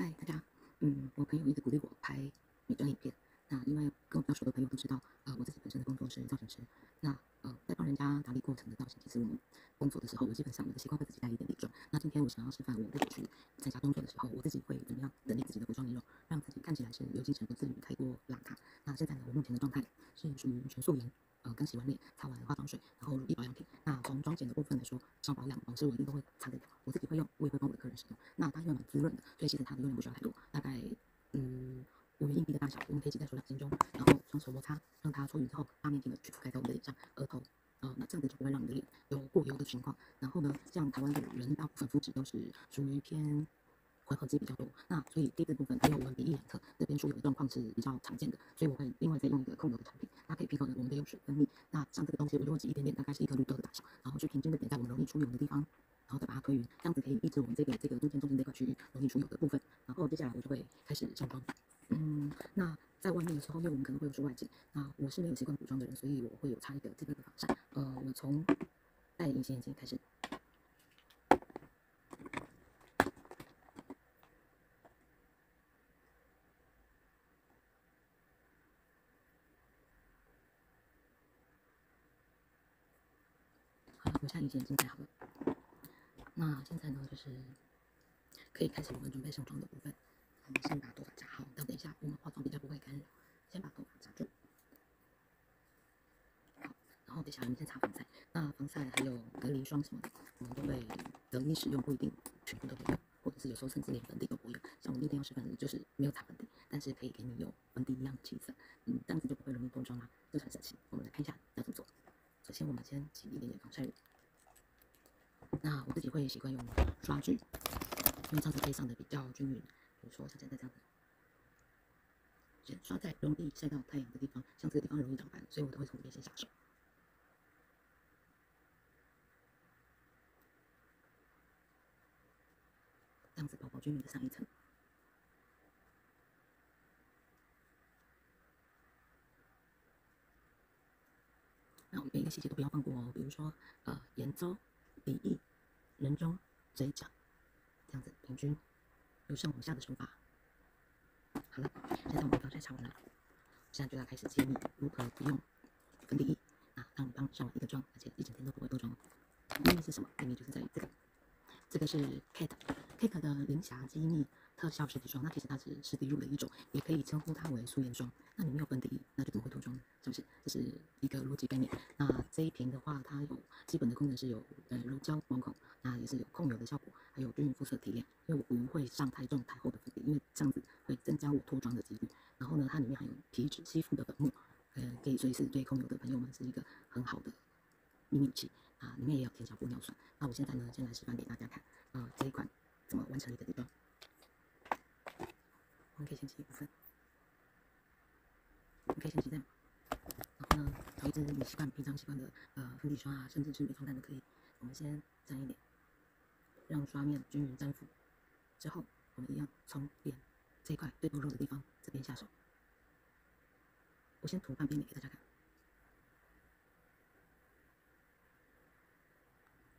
嗨，大家，我朋友一直鼓励我拍美妆影片。那因为跟我比较熟的朋友都知道，我自己本身的工作是造型师。那在帮人家打理过程的造型，其实我们工作的时候，我基本上我的习惯会自己带一点底妆。那今天我想要示范我自己去在家工作的时候，我自己会怎么样整理自己的服装仪容，让自己看起来是有精神，不至于太过邋遢。那现在呢，我目前的状态是属于全素颜。刚洗完脸，擦完化妆水，然后乳液保养品。那从妆前的部分来说，上保养保湿我一定都会擦的，我自己会用，我也会帮我的客人使用。那它因为蛮滋润的，所以其实它的用量不需要太多，大概5元硬币的大小，我们可以挤在手掌心中，然后双手摩擦，让它搓匀之后，大面积的去覆盖在我们的脸上、额头。那这样子就不会让你的脸有过油的情况。然后呢，像台湾的人大部分肤质都是属于偏混合肌比较多，那所以第一个部分还有我们鼻翼两侧这边出油的状况是比较常见的，所以我会另外再用一个控油的产品，它可以平衡我们的油水分泌。那像这个东西我就会挤一点点，大概是一颗绿豆的大小，然后去平均的点在我们容易出油的地方，然后再把它推匀，这样子可以抑制我们这个中间这块区域容易出油的部分。然后接下来我就会开始上妆。那在外面的时候，因为我们可能会有说外景，那我是没有习惯补妆的人，所以我会有擦一个这个的防晒。我从戴隐形眼镜开始。好了，我现在隐形眼镜戴好了。那现在呢，就是可以开始我们准备上妆的部分。我们先把头发扎好，等一下我们化妆比较不会干扰，先把头发扎住。好，然后等一下我们先擦防晒。那防晒还有隔离霜什么的，我们都会择一使用，不一定全部都会用，或者是有时候甚至连粉底都不会用。像我们今天要示范的就是没有擦粉底，但是可以给你有粉底一样的气色，这样子就不会容易脱妆啦，这很神奇。我们来看一下要怎么做。首先我们先挤一点点防晒乳。那我自己会习惯用刷具，因为这样子可以上的比较均匀。比如说像现在这样子，先刷在容易晒到太阳的地方，像这个地方容易长斑，所以我都会从这边先下手。这样子薄薄均匀的上一层。那我们每一个细节都不要放过哦，比如说眼周、鼻翼、人中、嘴角，这样子平均由上往下的手法。好了，现在我们防晒擦完了，现在就要开始揭秘如何不用粉底液让你刚上完一个妆，而且一整天都不会脱妆。秘密是什么？秘密就是在于这个是 Kate 的零瑕肌密特效实体霜，那其实它是实体乳的一种，也可以称呼它为素颜霜。那你没有粉底液，那就怎么会脱妆呢？是不是？这是一个逻辑概念。那这一瓶的话，它有基本的功能是有乳胶毛孔，那也是有控油的效果，还有均匀肤色提亮。因为我不会上太重太厚的粉底，因为这样子会增加我脱妆的几率。然后呢，它里面还有皮脂吸附的粉末，所以是对控油的朋友们是一个很好的秘密武器。里面也有添加玻尿酸。那我现在呢，先来示范给大家看，这一款怎么完成一个底妆。我们可以先挤一部分，我们可以先挤这样，然后呢，找一支你平常习惯的粉底刷甚至是美妆蛋都可以。我们先沾一点，让刷面均匀粘附。之后，我们一样从脸这一块最多肉的地方这边下手。我先涂半边脸给大家看。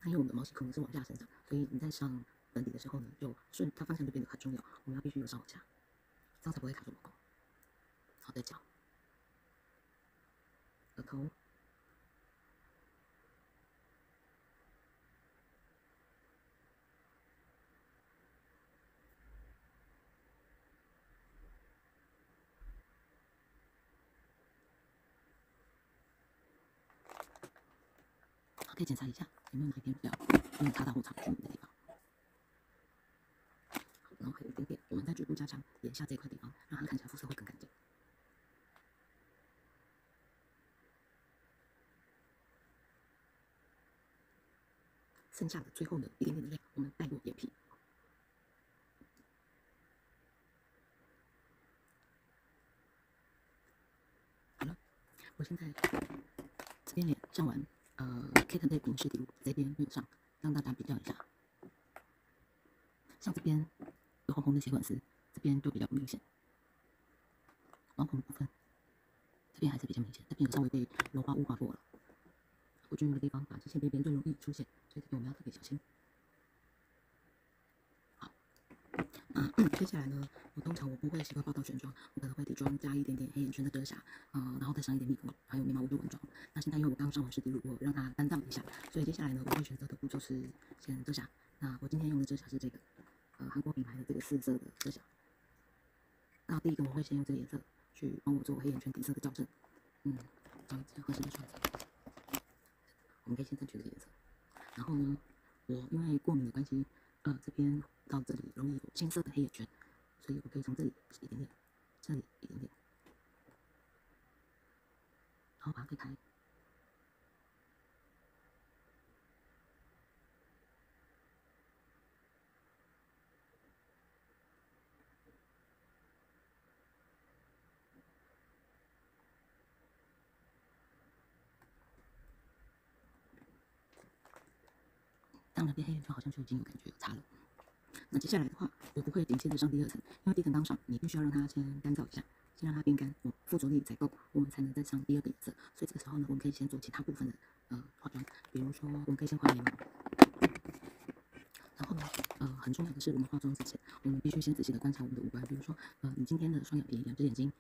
那因为我们的毛细孔是往下生长，所以你在上粉底的时候呢，就它方向就变得很重要。我们要必须由上往下，这样才不会卡住毛孔。好，再角、额头、好，可以检查一下有没有哪一边比较没有擦到或擦不均匀的地方。好，然后还有一点点，我们再局部加强眼下这一块地方，让它看起来肤色会更干净。剩下的最后的一点点的量，我们带过眼皮。好了，我现在这边脸上完Kate 这瓶实体乳，这边没有上，让大家比较一下。像这边有红红的血管丝，这边就比较不明显。毛孔的部分，这边还是比较明显，这边有稍微被柔化雾化过了。不均匀的地方，发际线边边最容易出现，所以这边我们要特别小心。好，接下来呢，通常我不会习惯报到全妆，我可能会底妆加一点点黑眼圈的遮瑕，然后再上一点蜜粉，还有眉毛就稳妆。那现在因为我刚上完实体乳，我让它干燥一下，所以接下来呢，我会选择的步骤是先遮瑕。那我今天用的遮瑕是这个，韩国品牌的这个4色的遮瑕。那第一个我会先用这个颜色去帮我做黑眼圈底色的校正，找一支合适的刷子，我们可以先争取这个颜色。然后呢，我因为过敏的关系，这边到这里容易有青色的黑眼圈，所以我可以从这里一点点，这里一点点，然后把它推开。当然，变黑眼圈好像就已经有感觉有差了。那接下来的话，我不会紧接着上第2层，因为第一层刚上，你必须要让它先干燥一下，先让它变干，附着力才够，我们才能再上第2个颜色。所以这个时候呢，我们可以先做其他部分的化妆，比如说我们可以先画眉毛，然后呢，很重要的是我们化妆之前，我们必须先仔细的观察我们的五官，比如说你今天的双眼皮、2只眼睛、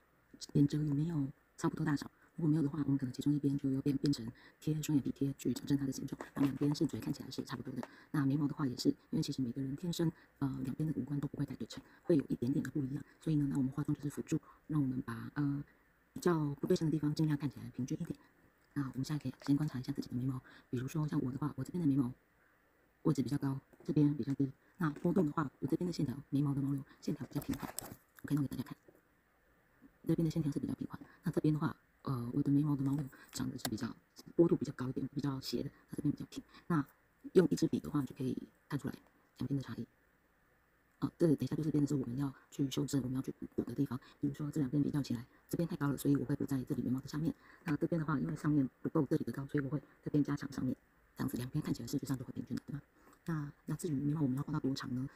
眼褶有没有差不多大小？如果没有的话，我们可能其中一边就要变成贴双眼皮贴去矫正它的形状，让两边视觉看起来是差不多的。那眉毛的话也是，因为其实每个人天生两边的五官都不会太对称，会有一点点的不一样。所以呢，那我们化妆就是辅助，让我们把比较不对称的地方尽量看起来平均一点。那我们现在可以先观察一下自己的眉毛，比如说像我的话，我这边的眉毛位置比较高，这边比较低。那波动的话，我这边的线条眉毛的毛流线条比较平缓，我可以弄给大家看。这边的线条是比较平缓，那这边的话，我的眉毛的毛流长得是比较波度比较高一点，比较斜的，它这边比较平。那用一支笔的话，就可以看出来两边的差异。这等一下就是变成是我们要去修正、我们要去补的地方。比如说这两边比较起来，这边太高了，所以我会补在这里眉毛的下面。那这边的话，因为上面不够这里的高，所以我会这边加强上面，这样子两边看起来视觉上就会平均的，对吧？那至于眉毛我们要画到多长呢？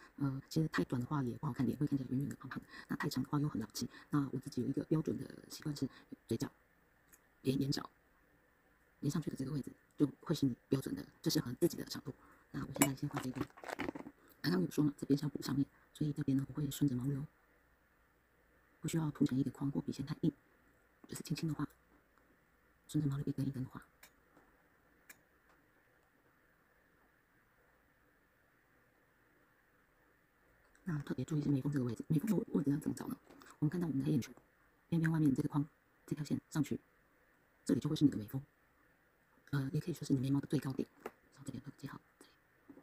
其实太短的话也不好看，脸会看起来圆圆的、胖胖的。那太长的话又很老气。那我自己有一个标准的习惯是，嘴角连眼角连上去的这个位置，就会是你标准的，最适合自己的长度。那我现在先画这个，刚刚有说嘛，这边是要补上面，所以这边呢我会顺着毛流，不需要涂成一个框或笔线太硬，就是轻轻的画，顺着毛流一根一根的画。那特别注意是眉峰这个位置，眉峰的位置要怎么找呢？我们看到我们的黑眼圈边边外面这个框，这条线上去，这里就会是你的眉峰，也可以说是你眉毛的最高点。然后这边会接好，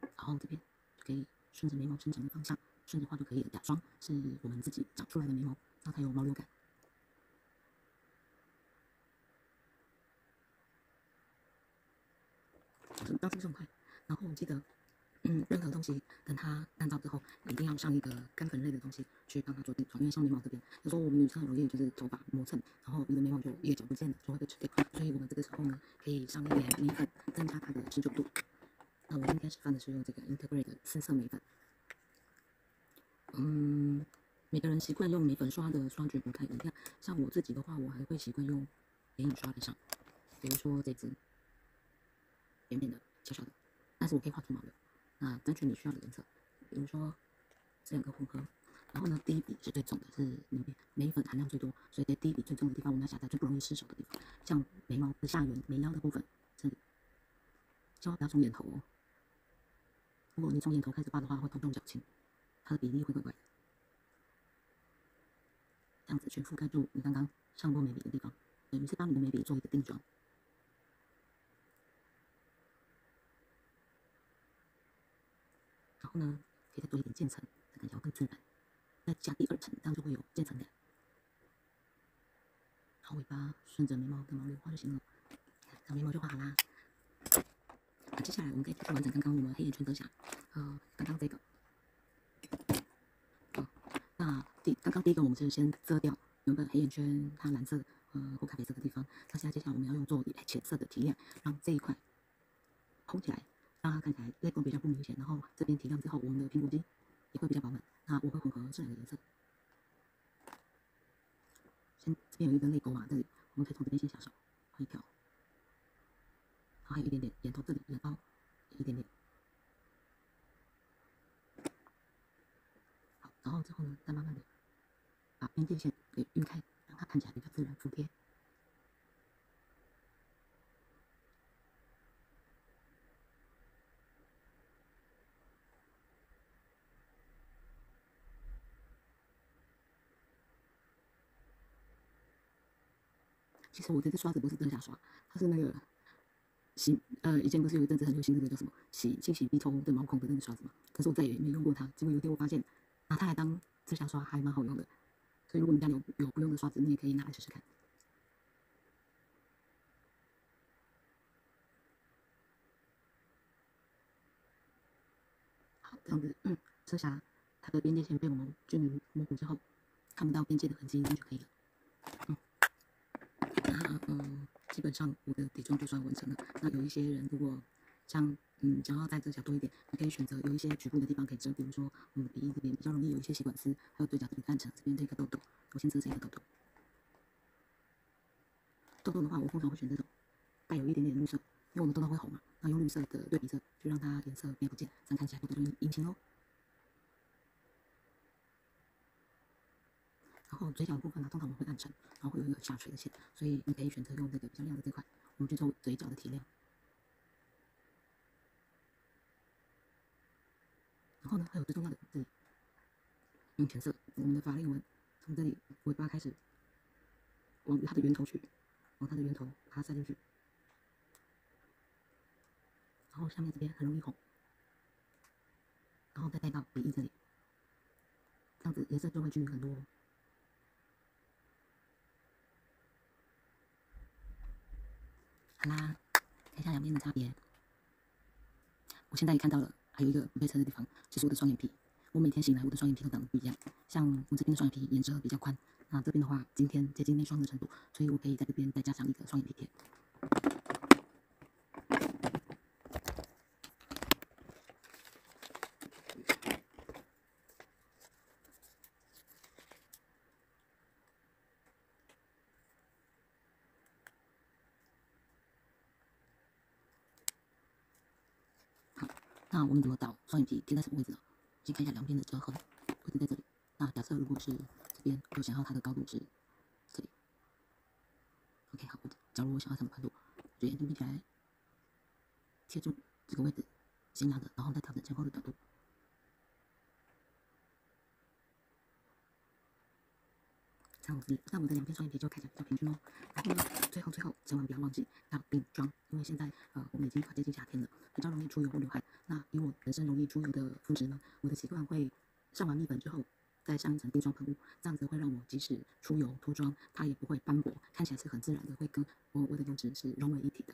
然后这边就可以顺着眉毛生长的方向，顺着画就可以了。假装是我们自己长出来的眉毛，让它有毛流感。当这么快，然后我记得。任何东西等它干燥之后，一定要上一个干粉类的东西去帮它做定妆，因为像眉毛这边，有时候我们女生很容易就是头发磨蹭，然后你的眉毛就一个角不见了，就会被吃掉。所以我们这个时候呢，可以上一点眉粉，增加它的持久度。那我今天示范的是用这个 Integrate 的4色眉粉。每个人习惯用眉粉刷的刷具不太一样，像我自己的话，我还会习惯用眼影刷在上，比如说这支扁扁的、小小的，但是我可以画出毛流。那根据你需要的颜色，比如说这两个混合，然后呢，第一笔是最重的，是里面眉粉含量最多，所以在第一笔最重的地方，我们要下在最不容易失手的地方，像眉毛的下缘、眉腰的部分，这里，千万不要从眼头哦。如果你从眼头开始画的话，会头重脚轻，它的比例会怪怪的。这样子全覆盖住你刚刚上过眉笔的地方，等于是帮你的眉笔做一个定妆。然后呢，可以再做一点渐层，看起来会更自然。再加第2层，这样就会有渐层感。然后尾巴顺着眉毛的毛流画就行了，这样眉毛就画好啦。那接下来我们可以继续完成刚刚我们黑眼圈遮瑕，刚刚这个，那刚刚第一个我们是先遮掉原本黑眼圈它蓝色或咖啡色的地方，那现在接下来我们要用做浅色的提亮，让这一块蓬起来，让它看起来泪沟比较不明显，然后这边提亮之后，我们的苹果肌也会比较饱满。那我会混合这两个颜色，先这边有一根泪沟嘛，这里我们可以从这边先下手画一条，然后还有一点点眼头这里眼凹一点点。好，然后之后呢，再慢慢的把边界线给晕开，让它看起来比较自然服帖。其实我这支刷子不是遮瑕刷，它是那个以前不是有一阵子很流行那个叫什么清洗鼻头的毛孔的那个刷子嘛？可是我再也没用过它。结果有一天我发现，拿它来当遮瑕刷还蛮好用的。所以如果你家里有不用的刷子，你也可以拿来试试看。好，这样子，遮瑕它的边界线被我们均匀模糊之后，看不到边界的痕迹，这样就可以了。基本上我的底妆就算完成了。那有一些人如果想要再遮瑕多一点，你可以选择有一些局部的地方可以遮，比如说鼻翼这边比较容易有一些血管丝，还有嘴角这里暗沉，这边这个痘痘，我先遮这个痘痘。痘痘的话，我通常会选这种带有一点点绿色，因为我的痘痘会红嘛，那用绿色的对比色去让它颜色变不见，这样看起来痘痘就隐形喽。然后嘴角的部分呢，通常我们会暗沉，然后会有一个下垂的线，所以你可以选择用这个比较亮的这块，我们去做嘴角的提亮。然后呢，还有最重要的这里，用浅色，我们的法令纹从这里尾巴开始往它的源头去，往它的源头把它塞进去，然后下面这边很容易红，然后再带到鼻翼这里，这样子颜色就会均匀很多哦。好啦，看一下两边的差别。我现在也看到了，还有一个不被称的地方，就是我的双眼皮。我每天醒来，我的双眼皮都长得不一样。像我这边的双眼皮眼褶比较宽，那这边的话，今天接近内双的程度，所以我可以在这边再加上一个双眼皮贴。好，那我们怎么找双眼皮贴在什么位置呢？先看一下两边的折痕，位置在这里。那假设如果是这边，我想要它的高度是这里。OK， 好，假如我想要什么宽度，就眼睛闭起来，贴住这个位置，先压着，然后再调整前后的角度。这样子，那我的两边双眼皮就看起来比较平均哦。然后呢，最后千万不要忘记要定妆，因为现在我们已经快接近夏天了，比较容易出油或流汗。那以我本身容易出油的肤质呢，我的习惯会上完蜜粉之后再上一层定妆喷雾，这样子会让我即使出油脱妆，它也不会斑驳，看起来是很自然的，会跟我的油脂是融为一体的。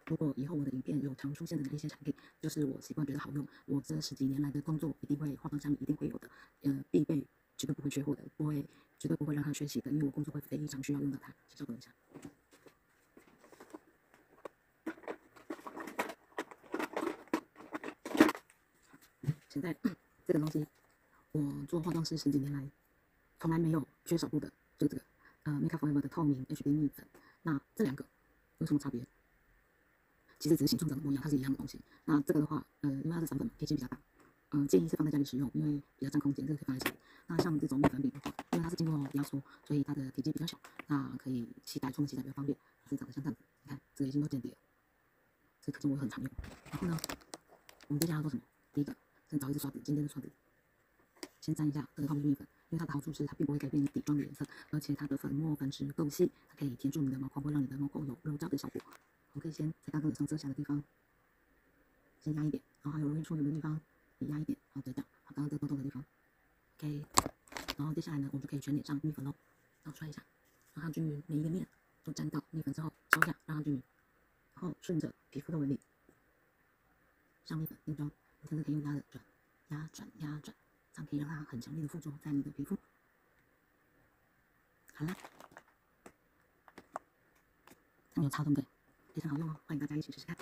如果以后我的影片有常出现的哪一些产品，就是我习惯觉得好用，我这10几年来的工作一定会化妆上面一定会有的，必备，绝对不会缺货的，绝对不会让它缺席的，因为我工作会非常需要用到它。先稍等一下。现在这个东西，我做化妆师10几年来，从来没有缺少过的，就这个Make Up Forever 的透明 HD 蜜粉。那这两个有什么差别？其实只是形状长得不一样，它是一样的东西。那这个的话，因为它是散粉嘛，体积比较大，建议是放在家里使用，因为比较占空间，这个可以放在家里。那像这种蜜粉饼的话，因为它是经过压缩，所以它的体积比较小，那可以出门携带比较方便。它是长得像这样子，你看这个已经都见底了，这可见我很常用。然后呢，我们接下来要做什么？第一个，先找一支刷子，尖尖的刷子，先沾一下这个透明蜜粉，因为它的好处是它并不会改变你底妆的颜色，而且它的粉末粉质够细，它可以填住你的毛孔，会让你的毛孔有柔焦的效果。我们可以先在刚刚有上遮瑕的地方先压一点，然后还有容易出油的地方也压一点，好，嘴角，好，刚刚这个痘痘的地方 ，OK。然后接下来呢，我们就可以全脸上蜜粉喽，倒出来一下，让它均匀，每一个面都沾到蜜粉之后收下，让它均匀，然后顺着皮肤的纹理上蜜粉定妆，你甚至可以用压的转，这样可以让它很强烈的附着在你的皮肤。好啦，这样有差对不对？非常好用哦，欢迎大家一起试试看。